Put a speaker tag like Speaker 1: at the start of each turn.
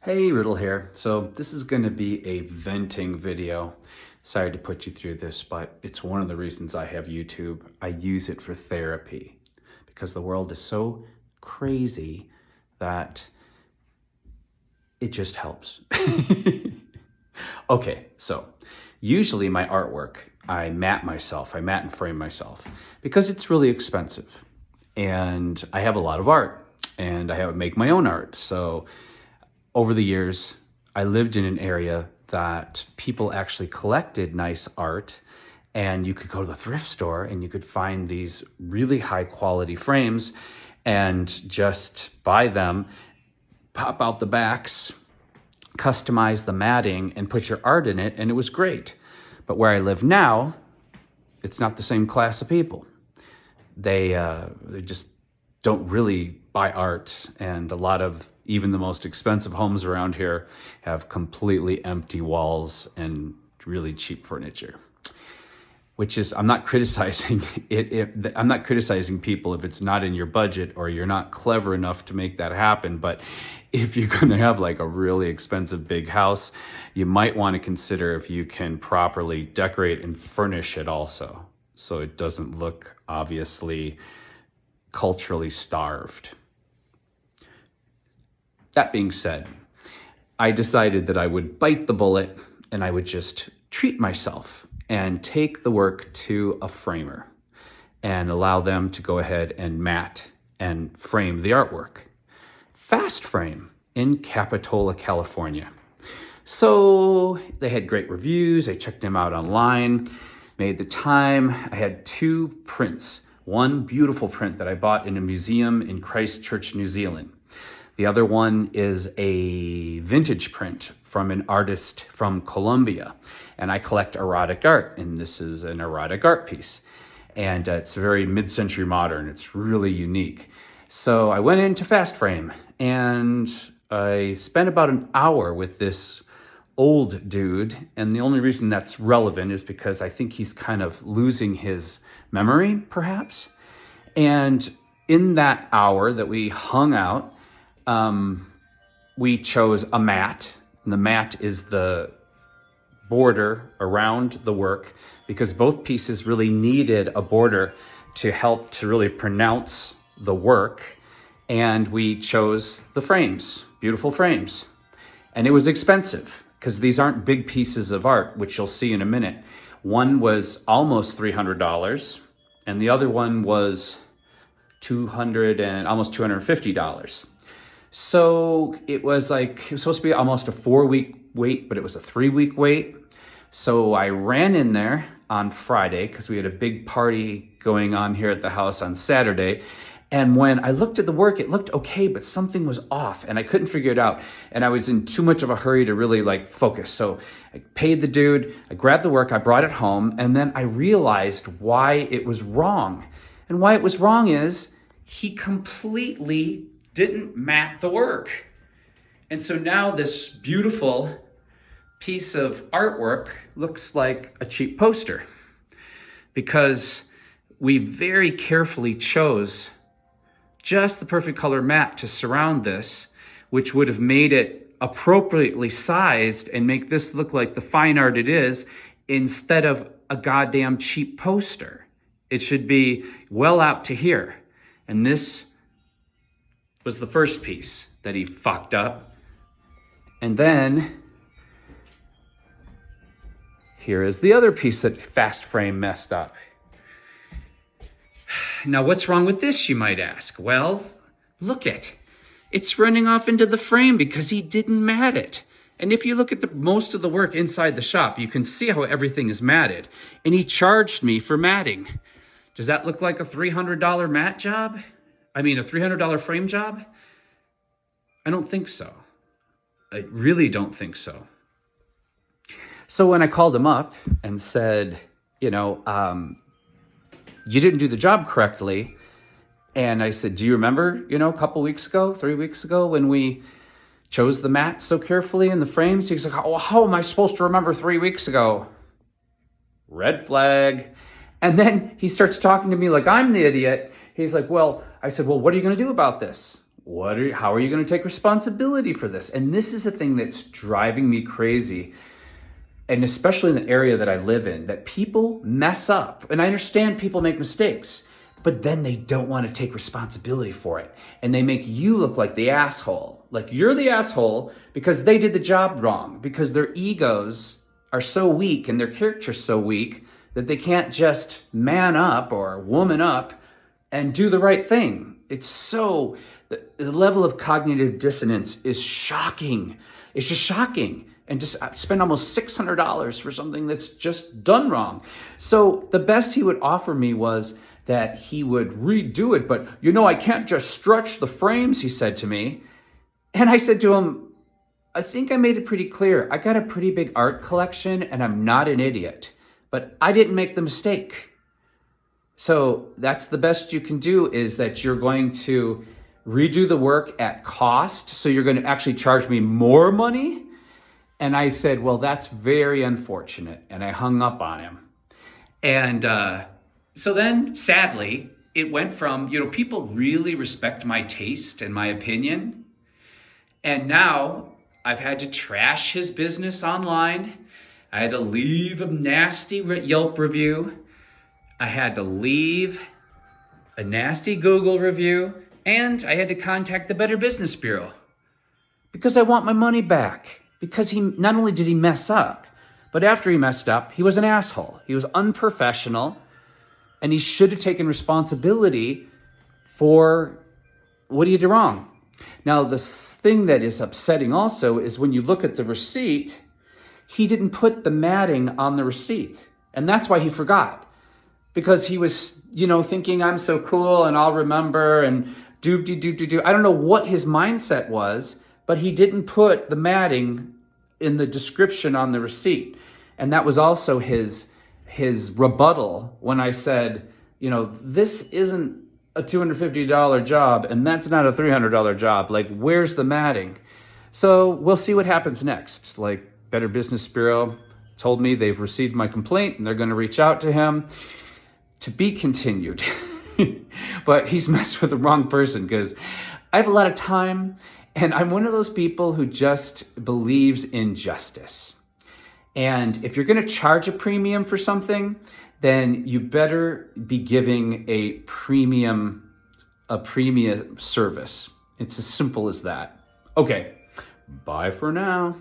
Speaker 1: Hey, Riddle here. So this is going to be a venting video. Sorry to put you through this, but it's one of the reasons I have YouTube. I use it for therapy because the world is so crazy that it just helps. Okay, so usually my artwork, I mat and frame myself because it's really expensive. And I have a lot of art and make my own art. So over the years, I lived in an area that people actually collected nice art, and you could go to the thrift store and you could find these really high quality frames and just buy them, pop out the backs, customize the matting and put your art in it, and it was great. But where I live now, it's not the same class of people. They just don't really buy art, and a lot of even the most expensive homes around here have completely empty walls and really cheap furniture. Which is, I'm not criticizing I'm not criticizing people if it's not in your budget or you're not clever enough to make that happen. But if you're going to have like a really expensive big house, you might want to consider if you can properly decorate and furnish it also, so it doesn't look obviously culturally starved. That being said, I decided that I would bite the bullet and I would just treat myself and take the work to a framer and allow them to go ahead and mat and frame the artwork. Fast frame in Capitola, California. So they had great reviews. I checked them out online, made the time. I had two prints. One beautiful print that I bought in a museum in Christchurch, New Zealand. The other one is a vintage print from an artist from Colombia. And I collect erotic art, and this is an erotic art piece. And it's very mid-century modern. It's really unique. So I went into Fast Frame, and I spent about an hour with this old dude. And the only reason that's relevant is because I think he's kind of losing his memory, perhaps. And in that hour that we hung out, we chose a mat, and the mat is the border around the work because both pieces really needed a border to help to really pronounce the work. And we chose the frames, beautiful frames. And it was expensive because these aren't big pieces of art, which you'll see in a minute. One was almost $300 and the other one was almost $250. So it was supposed to be almost a 4-week wait, but it was a 3-week wait. So I ran in there on Friday because we had a big party going on here at the house on Saturday. And when I looked at the work, it looked okay, but something was off and I couldn't figure it out. And I was in too much of a hurry to really focus. So I paid the dude, I grabbed the work, I brought it home, and then I realized why it was wrong. And why it was wrong is he completely didn't mat the work. And so now this beautiful piece of artwork looks like a cheap poster because we very carefully chose just the perfect color mat to surround this, which would have made it appropriately sized and make this look like the fine art it is instead of a goddamn cheap poster. It should be well out to here. And this was the first piece that he fucked up. And then here is the other piece that Fast Frame messed up. Now, what's wrong with this, you might ask? Well, look it's running off into the frame because he didn't mat it. And if you look at most of the work inside the shop, you can see how everything is matted. And he charged me for matting. Does that look like a $300 mat job? I mean, a $300 frame job? I don't think so. I really don't think so. So when I called him up and said, you didn't do the job correctly. And I said, do you remember, a couple weeks ago, 3 weeks ago, when we chose the mat so carefully in the frames? He's like, oh, how am I supposed to remember 3 weeks ago? Red flag. And then he starts talking to me like I'm the idiot. He's like, I said, well, what are you going to do about this? How are you going to take responsibility for this? And this is a thing that's driving me crazy. And especially in the area that I live in, that people mess up. And I understand people make mistakes, but then they don't want to take responsibility for it. And they make you look like the asshole. Like you're the asshole because they did the job wrong, because their egos are so weak and their character's so weak that they can't just man up or woman up and do the right thing. The level of cognitive dissonance is shocking. It's just shocking. And just spend almost $600 for something that's just done wrong. So the best he would offer me was that he would redo it. But, I can't just stretch the frames, he said to me. And I said to him, I think I made it pretty clear. I got a pretty big art collection and I'm not an idiot. But I didn't make the mistake. So that's the best you can do, is that you're going to redo the work at cost. So you're going to actually charge me more money. And I said, well, that's very unfortunate. And I hung up on him. And so then, sadly, it went from, people really respect my taste and my opinion. And now I've had to trash his business online. I had to leave a nasty Yelp review. I had to leave a nasty Google review. And I had to contact the Better Business Bureau because I want my money back. Because he not only did he mess up, but after he messed up, he was an asshole. He was unprofessional, and he should have taken responsibility for what he did wrong. Now, the thing that is upsetting also is when you look at the receipt, he didn't put the matting on the receipt. And that's why he forgot. Because he was, thinking I'm so cool and I'll remember and do. I don't know what his mindset was, but he didn't put the matting in the description on the receipt. And that was also his rebuttal when I said, this isn't a $250 job and that's not a $300 job. Like, where's the matting? So we'll see what happens next. Like, Better Business Bureau told me they've received my complaint and they're going to reach out to him. To be continued. But he's messed with the wrong person, because I have a lot of time. And I'm one of those people who just believes in justice. And if you're going to charge a premium for something, then you better be giving a premium service. It's as simple as that. Okay, bye for now.